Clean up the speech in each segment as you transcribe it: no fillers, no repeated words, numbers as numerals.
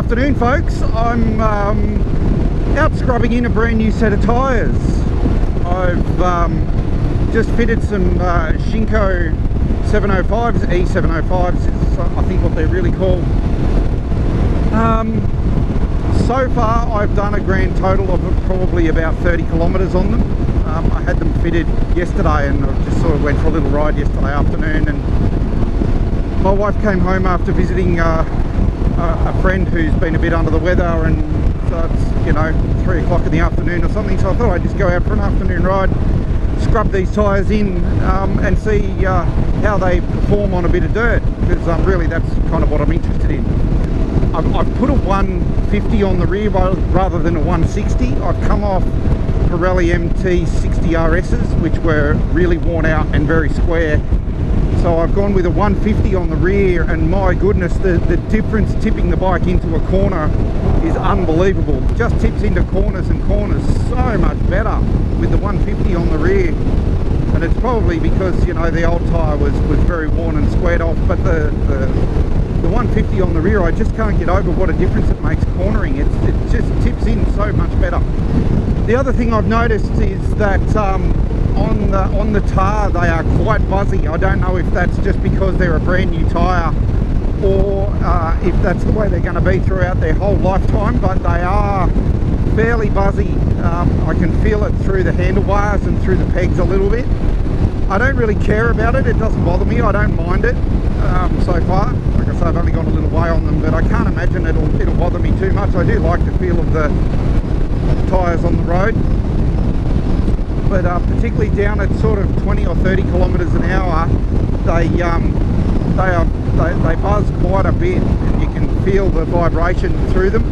afternoon, folks. I'm out scrubbing in a brand new set of tyres. I've just fitted some Shinko 705s, E705s is I think what they're really called. So far I've done a grand total of probably about 30 kilometres on them. I had them fitted yesterday and I just sort of went for a little ride yesterday afternoon, and my wife came home after visiting a friend who's been a bit under the weather, and so it's, you know, 3 o'clock in the afternoon or something, so I thought I'd just go out for an afternoon ride, scrub these tyres in and see how they perform on a bit of dirt, because really that's kind of what I'm interested in. I've put a 150 on the rear rather than a 160. I've come off Pirelli MT60RSs, which were really worn out and very square. So I've gone with a 150 on the rear, and my goodness, the difference tipping the bike into a corner is unbelievable. It just tips into corners and corners so much better with the 150 on the rear. And it's probably because, you know, the old tyre was very worn and squared off, but the 150 on the rear, I just can't get over what a difference it makes cornering. It just tips in so much better. The other thing I've noticed is that on the tar they are quite buzzy. I don't know if that's just because they're a brand new tyre or if that's the way they're going to be throughout their whole lifetime, but they are fairly buzzy. I can feel it through the handlebars and through the pegs a little bit. I don't really care about it. It doesn't bother me. I don't mind it so far. Like I say, I've only gone a little way on them, but I can't imagine it'll bother me too much. I do like the feel of the tyres on the road, but particularly down at sort of 20 or 30 kilometres an hour, they buzz quite a bit, and you can feel the vibration through them.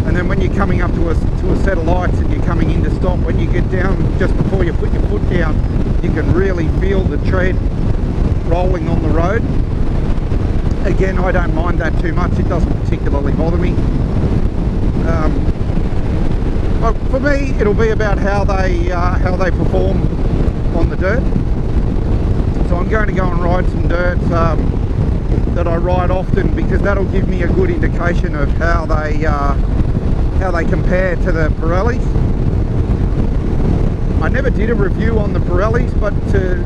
And then when you're coming up to a set of lights and you're coming in to stop, when you get down just before you put your foot down, you can really feel the tread rolling on the road. Again, I don't mind that too much. It doesn't particularly bother me. But for me, it'll be about how they perform on the dirt. So I'm going to go and ride some dirt that I ride often, because that'll give me a good indication of how they compare to the Pirellis. I never did a review on the Pirellis, but there's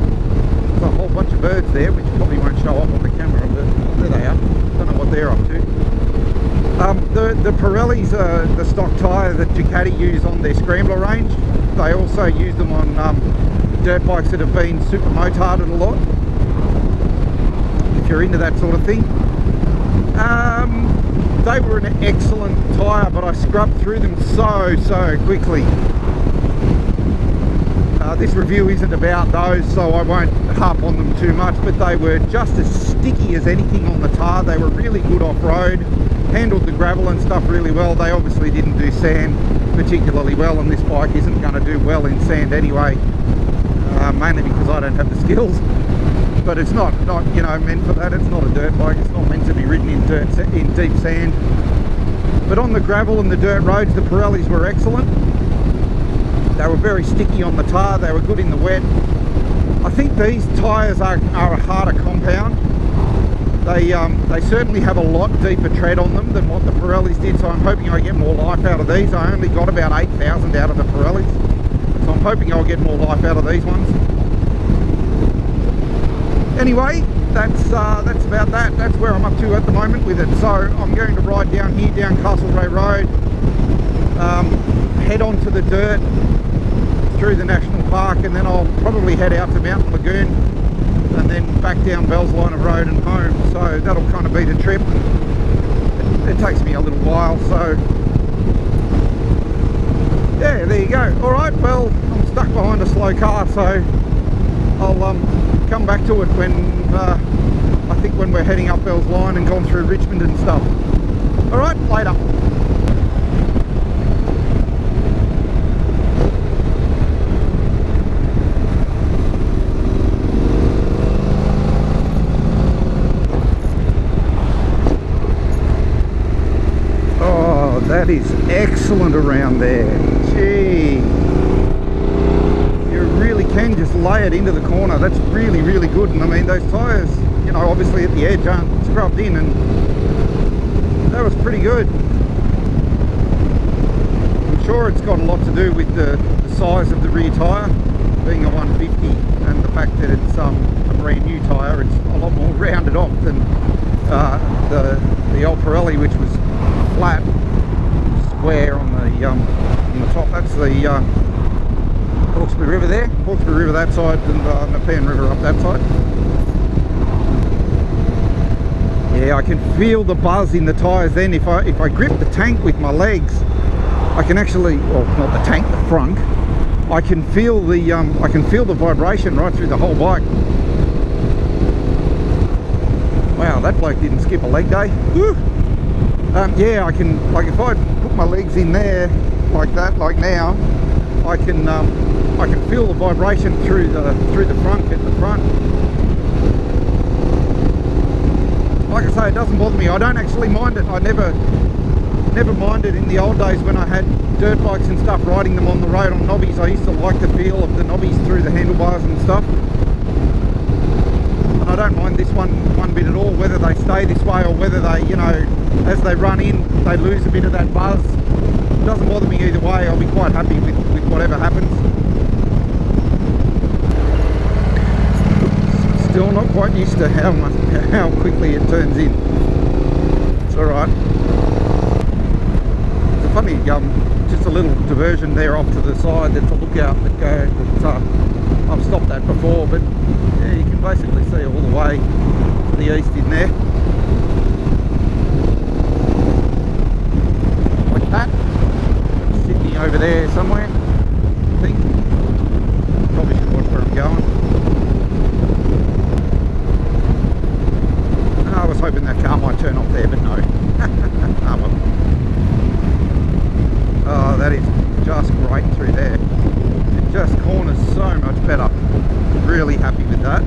a whole bunch of birds there, which probably won't show up on the camera, but there they are. Don't know what they're up to. The Pirellis are the stock tyre that Ducati use on their Scrambler range. They also use them on dirt bikes that have been super motarded a lot, if you're into that sort of thing. They were an excellent tyre, but I scrubbed through them so quickly. This review isn't about those, so I won't harp on them too much, but they were just as sticky as anything on the tar. They were really good off-road, handled the gravel and stuff really well. They obviously didn't do sand particularly well, and this bike isn't going to do well in sand anyway, mainly because I don't have the skills. But it's not you know, meant for that. It's not a dirt bike. It's not meant to be ridden in deep sand. But on the gravel and the dirt roads, the Pirellis were excellent. They were very sticky on the tar. They were good in the wet. I think these tyres are a harder compound. They certainly have a lot deeper tread on them than what the Pirellis did, so I'm hoping I get more life out of these. I only got about 8,000 out of the Pirellis, so I'm hoping I'll get more life out of these ones. Anyway, that's about that. That's where I'm up to at the moment with it. So I'm going to ride down here, down Castlereagh Road, head onto the dirt through the national park, and then I'll probably head out to Mountain Lagoon and then back down Bell's Line of Road and home. So that'll kind of be the trip. It takes me a little while, so yeah, there you go. All right, well, I'm stuck behind a slow car, so I'll come back to it when I think when we're heading up Bell's Line and gone through Richmond and stuff. All right, later. That is excellent around there. Gee, you really can just lay it into the corner. That's really good. And I mean, those tyres, you know, obviously at the edge aren't scrubbed in, and that was pretty good. sure it's got a lot to do with the size of the rear tyre, being a 150, and the fact that it's a brand new tyre. It's a lot more rounded off than the old Pirelli, which was flat, square on the top. That's the Hawkesbury River there, Hawkesbury River that side, and Nepean River up that side. Yeah, I can feel the buzz in the tyres then. If I grip the tank with my legs, I can actually, well, not the tank, the front, I can feel the vibration right through the whole bike. Wow, that bloke didn't skip a leg day. Woo! Yeah, I can, like, if I put my legs in there like that, like now, I can feel the vibration through the front at the front. Like I say, it doesn't bother me. I don't actually mind it. I never minded in the old days when I had dirt bikes and stuff, riding them on the road on knobbies. I used to like the feel of the knobbies through the handlebars and stuff. And I don't mind this one bit at all, whether they stay this way or whether they, you know, as they run in, they lose a bit of that buzz. It doesn't bother me either way. I'll be quite happy with whatever happens. Still not quite used to how quickly it turns in. It's alright. It's a funny, just a little diversion there off to the side. There's a lookout that I've stopped that before, but yeah, you can basically see all the way to the east in there. Like that. Sydney over there somewhere, I think. Probably should watch where I'm going. I was hoping that car might turn off there, but no. Oh, well. Oh, that is just great through there. It just corners so much better. Really happy with that.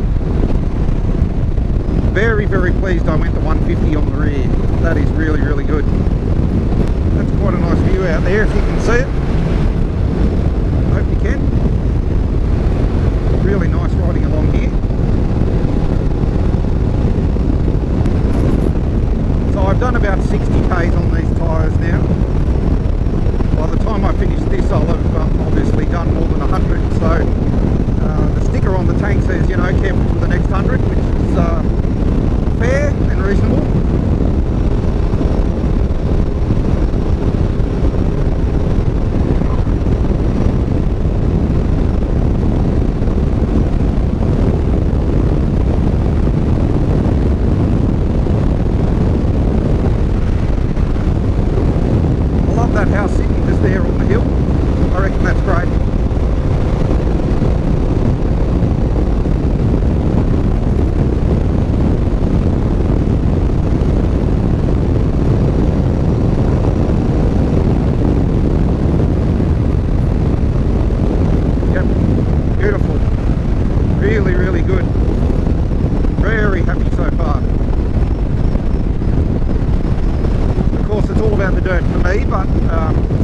Very, very pleased I went to 150 on the rear. That is really, really good. That's quite a nice view out there if you can see it. I hope you can. Really nice riding along here. I've done about 60 k's on these tyres now. By the time I finish this, I'll have obviously done more than 100. So the sticker on the tank says, you know, careful for the next 100, which is fair and reasonable.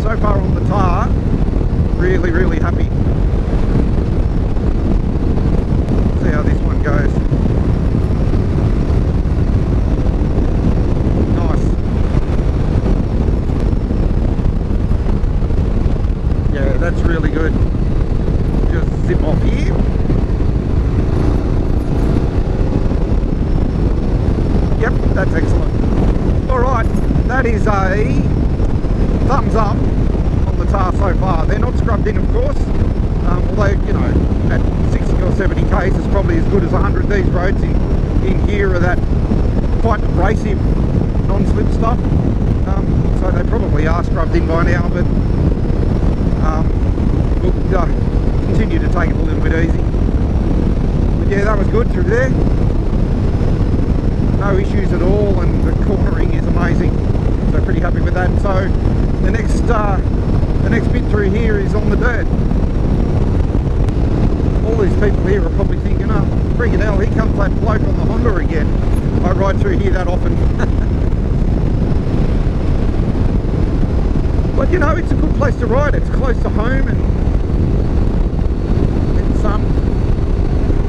So far on the tyre, really, really happy. See how this one goes. Nice. Yeah, that's really good. Just zip off here. Yep, that's excellent. Alright, that is a thumbs up on the tyre so far. They're not scrubbed in, of course, although, you know, at 60 or 70 k's it's probably as good as 100. These roads in here are that quite abrasive non-slip stuff, so they probably are scrubbed in by now, but we'll continue to take it a little bit easy. But yeah, that was good through there. No issues at all, and the cornering is amazing. So pretty happy with that. So the next bit through here is on the dirt. All these people here are probably thinking, oh, freaking hell, here comes that bloke on the Honda again. I ride through here that often. But you know, it's a good place to ride. It's close to home, and it's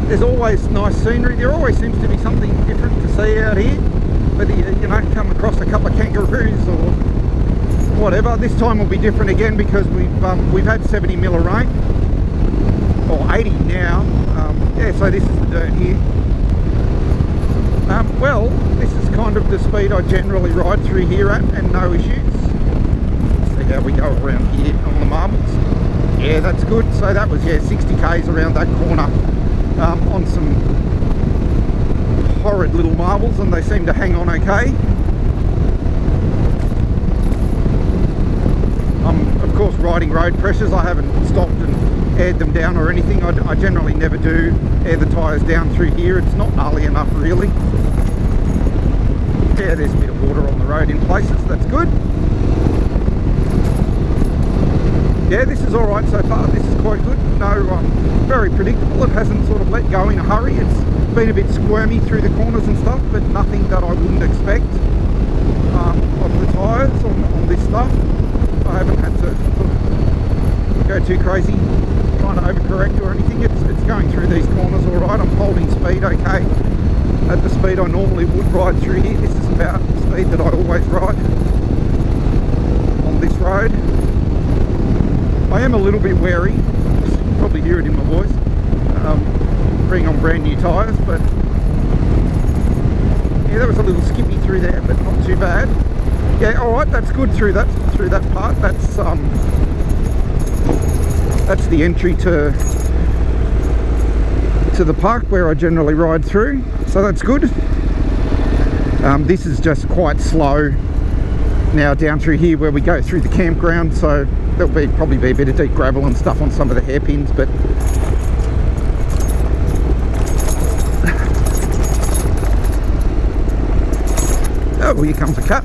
there's always nice scenery. There always seems to be something different to see out here. Whether you know, come across a couple of kangaroos or whatever. This time will be different again because we've had 70 mil of rain, or 80 now. Yeah, so this is the dirt here. Well, this is kind of the speed I generally ride through here at, and no issues. See how we go around here on the marbles. Yeah, that's good. So that was, yeah, 60 k's around that corner on some horrid little marbles, and they seem to hang on okay. Of course, riding road pressures, I haven't stopped and aired them down or anything. I generally never do air the tyres down through here. It's not gnarly enough, really. Yeah, there's a bit of water on the road in places. That's good. Yeah, this is all right so far. This is quite good. No, very predictable. It hasn't sort of let go in a hurry. It's been a bit squirmy through the corners and stuff, but nothing that I wouldn't expect of the tyres on this stuff. I haven't had to sort of go too crazy trying to overcorrect or anything. It's going through these corners all right. I'm holding speed okay at the speed I normally would ride through here. This is about the speed that I always ride on this road. I am a little bit wary, you can probably hear it in my voice, bringing on brand new tyres, but yeah, there was a little skippy through there, but not too bad. Yeah, all right, that's good through that part. That's the entry to the park where I generally ride through, so that's good. This is just quite slow now down through here where we go through the campground, so there'll probably be a bit of deep gravel and stuff on some of the hairpins, but oh, here comes a car.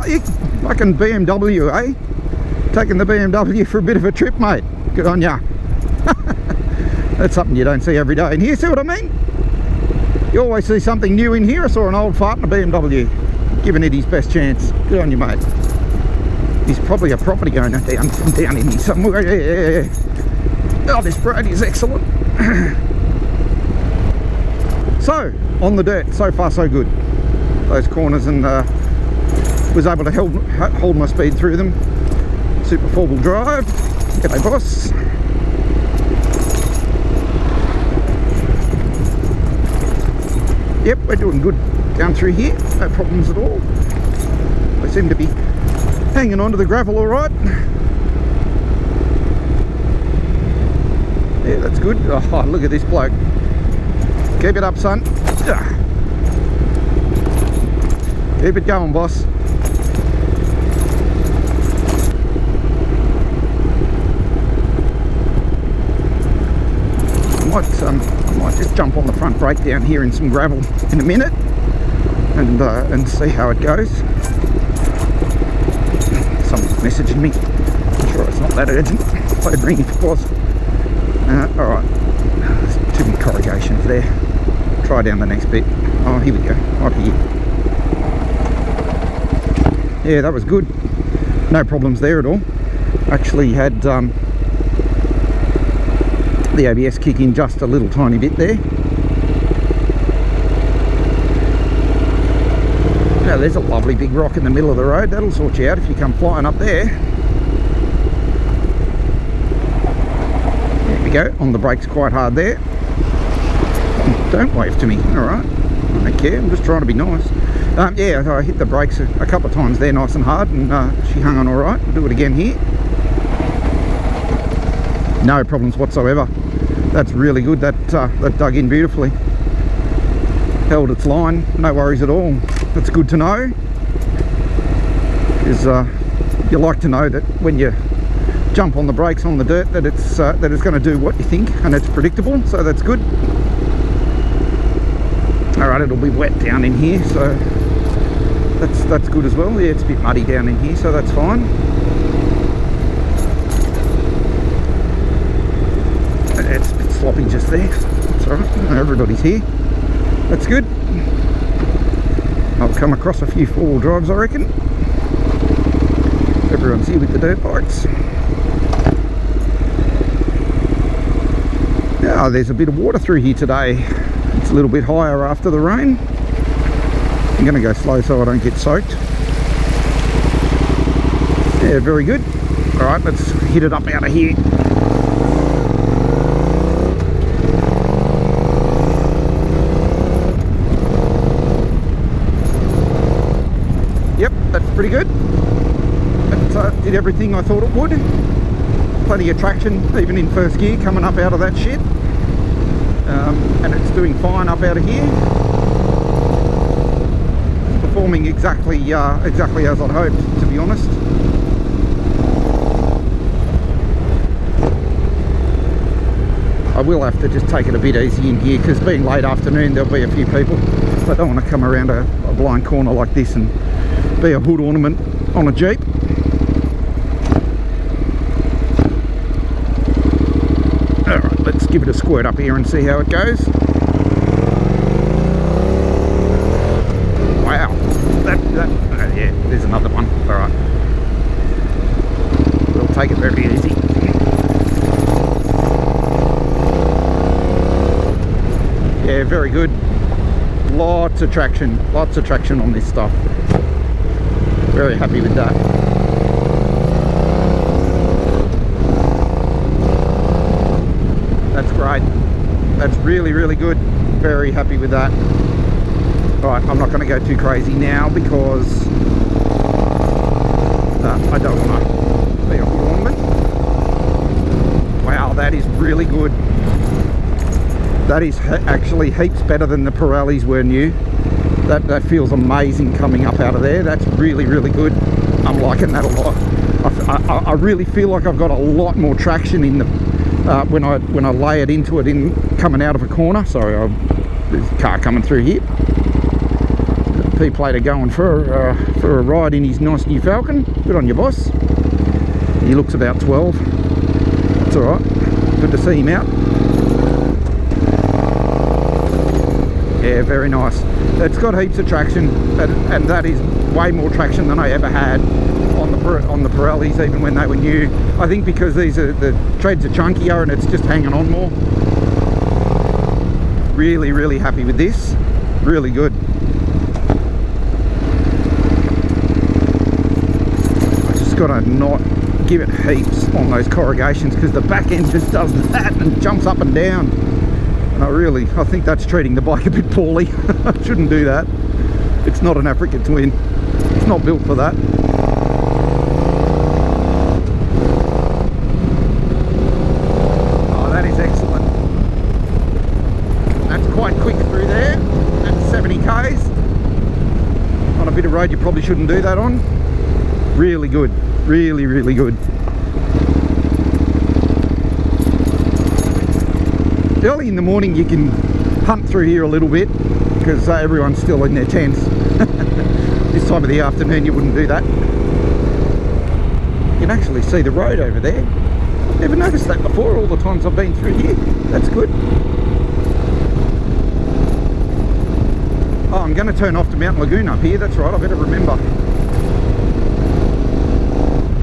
Fucking BMW, eh? Taking the BMW for a bit of a trip, mate. Good on ya. That's something you don't see every day in here, see what I mean? You always see something new in here. I saw an old fart in a BMW, giving it his best chance. Good on you, mate. He's probably a property owner down in here somewhere. Yeah. Oh, this road is excellent. So, on the dirt, so far so good. Those corners, and was able to hold my speed through them. Super 4-wheel drive. G'day, boss. Yep, we're doing good down through here. No problems at all. They seem to be hanging on to the gravel all right. Yeah, that's good. Oh, look at this bloke. Keep it up, son. Keep it going, boss. I might just jump on the front brake down here in some gravel in a minute and see how it goes. Someone's messaging me. I'm sure it's not that urgent. I'd ring if it was. Alright, there's too many corrugations there. Try down the next bit. Oh, here we go, right here. Yeah, that was good. No problems there at all. Actually had the ABS kick in just a little tiny bit there. Now there's a lovely big rock in the middle of the road. That'll sort you out if you come flying up there. There we go. On the brakes quite hard there. Don't wave to me. Alright. I don't care. I'm just trying to be nice. Yeah, I hit the brakes a couple of times there nice and hard, and she hung on alright. I'll do it again here. No problems whatsoever. That's really good. That dug in beautifully. Held its line. No worries at all. That's good to know. Because you like to know that when you jump on the brakes on the dirt that it's going to do what you think, and it's predictable. So that's good. All right, it'll be wet down in here, so that's good as well. Yeah, it's a bit muddy down in here, so that's fine. It's a bit sloppy just there. It's all right. Everybody's here. That's good. I'll come across a few 4-wheel drives, I reckon. Everyone's here with the dirt bikes. Yeah, there's a bit of water through here today. It's a little bit higher after the rain. I'm going to go slow so I don't get soaked. Yeah, very good. All right, let's hit it up out of here. Yep, that's pretty good. That did everything I thought it would. Plenty of traction, even in first gear, coming up out of that shit. And it's doing fine up out of here. It's performing exactly as I'd hoped, to be honest. I will have to just take it a bit easy in here, because being late afternoon there'll be a few people. I don't want to come around a blind corner like this and be a hood ornament on a Jeep. Alright, let's give it a squirt up here and see how it goes. Wow, yeah, there's another one. Alright, we'll take it very easy. Yeah, very good. Lots of traction on this stuff. Very happy with that. That's great. That's really, really good. Very happy with that. Right, I'm not going to go too crazy now because I don't want to be a hood ornament. Wow, that is really good. That is actually heaps better than the Pirellis were new. That feels amazing coming up out of there. That's really, really good. I'm liking that a lot. I really feel like I've got a lot more traction in the when I lay it into it in coming out of a corner. Sorry, there's a car coming through here. P-plater going for a ride in his nice new Falcon. Good on you, boss. He looks about 12. That's all right. Good to see him out. Yeah, very nice. It's got heaps of traction, and that is way more traction than I ever had on the Pirellis, even when they were new. I think because the treads are chunkier and it's just hanging on more. Really, really happy with this. Really good. I just got to not give it heaps on those corrugations, because the back end just does that and jumps up and down. And I think that's treating the bike a bit poorly. I shouldn't do that. It's not an Africa Twin. It's not built for that. Oh, that is excellent. That's quite quick through there. That's 70 k's. On a bit of road you probably shouldn't do that on. Really good. Really, really good. Early in the morning you can hunt through here a little bit, because everyone's still in their tents. This time of the afternoon you wouldn't do that. You can actually see the road over there. Never noticed that before, all the times I've been through here. That's good. Oh, I'm going to turn off to Mount Lagoon up here. That's right, I better remember.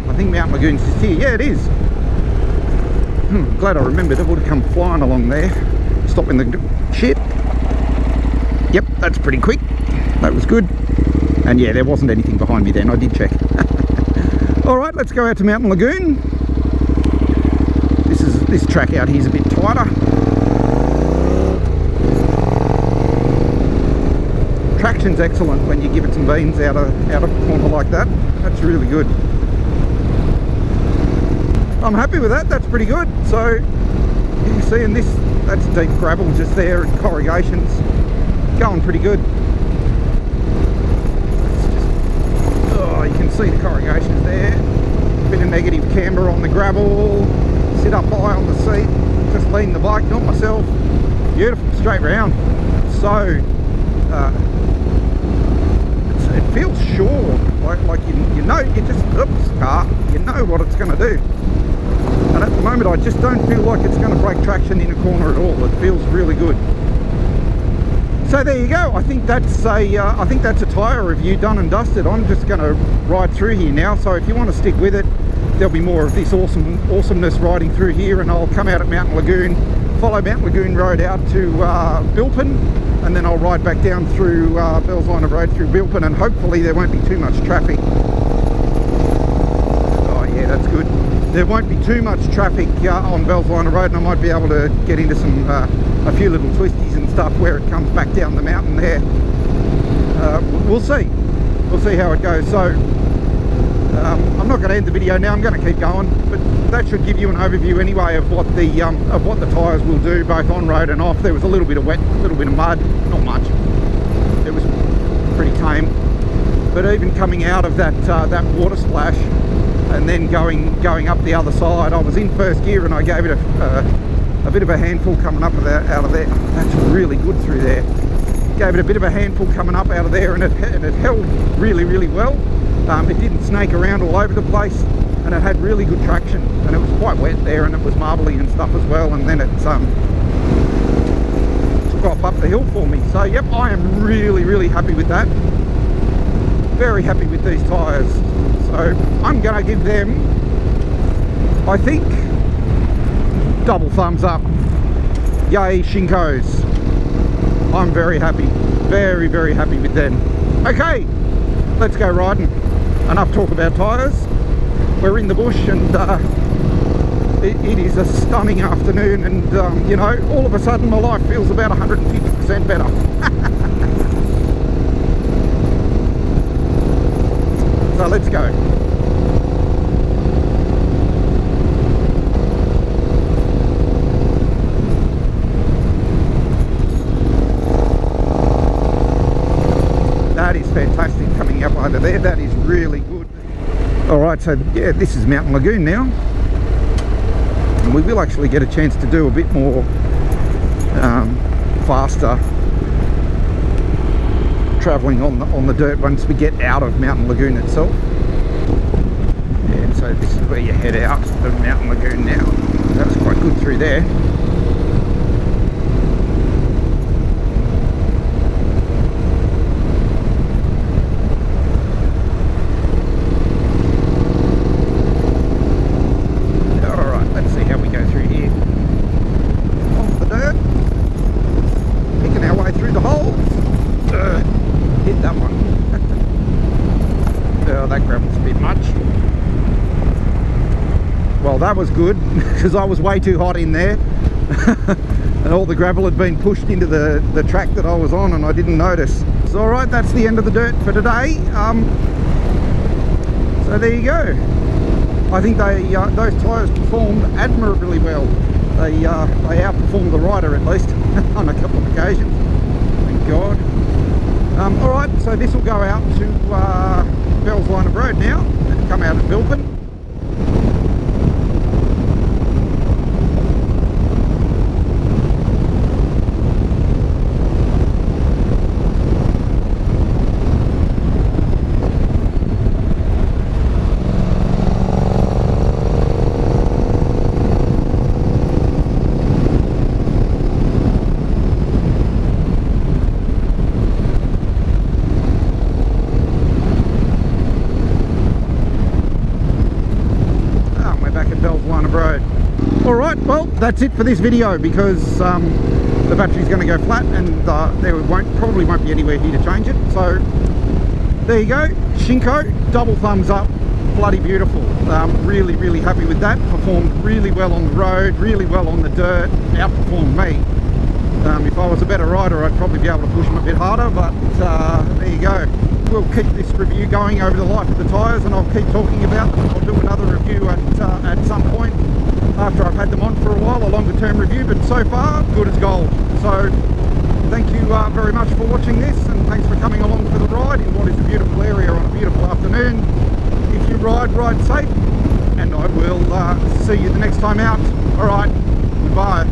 I think Mount Lagoon's just here. Yeah, it is. Glad I remembered. It would have come flying along there, stopping the shit. Yep, that's pretty quick. That was good. And yeah, there wasn't anything behind me then. I did check. All right, let's go out to Mountain Lagoon. This track out here is a bit tighter. Traction's excellent when you give it some beans out of a corner like that. That's really good. I'm happy with that. That's pretty good. So you can see in this, that's deep gravel just there and corrugations. Going pretty good. Oh, you can see the corrugations there. Bit of negative camber on the gravel. Sit up high on the seat. Just lean the bike, not myself. Beautiful, straight round. So it feels sure. Like you know, you just, oops, car. You know what it's going to do. And at the moment I just don't feel like it's going to break traction in a corner at all. It feels really good. So there you go. I think that's a tyre review done and dusted. I'm just going to ride through here now. So if you want to stick with it, there'll be more of this awesomeness riding through here, and I'll come out at Mountain Lagoon, follow Mountain Lagoon Road out to Bilpin, and then I'll ride back down through Bells Line of Road through Bilpin, and hopefully there won't be too much traffic. Yeah, that's good. There won't be too much traffic on Bellsliner Road, and I might be able to get into some a few little twisties and stuff where it comes back down the mountain there. We'll see. We'll see how it goes. So I'm not going to end the video now. I'm going to keep going, but that should give you an overview anyway of what the tyres will do both on road and off. There was a little bit of wet, a little bit of mud, not much. It was pretty tame. But even coming out of that water splash and then going up the other side, I was in first gear and I gave it a bit of a handful coming up out of there. That's really good through there. Gave it a bit of a handful coming up out of there, and it held really, really well. It didn't snake around all over the place, and it had really good traction, and it was quite wet there, and it was marbly and stuff as well, and then it took off up the hill for me. So yep, I am really, really happy with that. Very happy with these tyres. So I'm going to give them, I think, double thumbs up. Yay, Shinkos. I'm very happy. Very, very happy with them. Okay, let's go riding. Enough talk about tyres. We're in the bush, and it is a stunning afternoon, and you know, all of a sudden my life feels about 150% better. So let's go. That is fantastic coming up over there. That is really good. Alright, so yeah, this is Mountain Lagoon now, and we will actually get a chance to do a bit more faster travelling on the dirt once we get out of Mountain Lagoon itself. Yeah, so this is where you head out of Mountain Lagoon now. That was quite good through there. That was good, because I was way too hot in there and all the gravel had been pushed into the track that I was on, and I didn't notice. So alright, that's the end of the dirt for today. So there you go. I think those tyres performed admirably well. They outperformed the rider, at least, on a couple of occasions. Thank God. Alright, so this will go out to Bellsliner Road now, and come out at Bilpin. Alright, well, that's it for this video, because the battery's going to go flat, and there probably won't be anywhere here to change it. So there you go, Shinko, double thumbs up, bloody beautiful. Really, really happy with that. Performed really well on the road, really well on the dirt, outperformed me. If I was a better rider, I'd probably be able to push them a bit harder, but there you go. We'll keep this review going over the life of the tyres, and I'll keep talking about them. I'll do another review at some point after I've had them on for a while, a longer term review, but so far, good as gold. So thank you very much for watching this, and thanks for coming along for the ride in what is a beautiful area on a beautiful afternoon. If you ride safe, and I will see you the next time out. Alright, goodbye.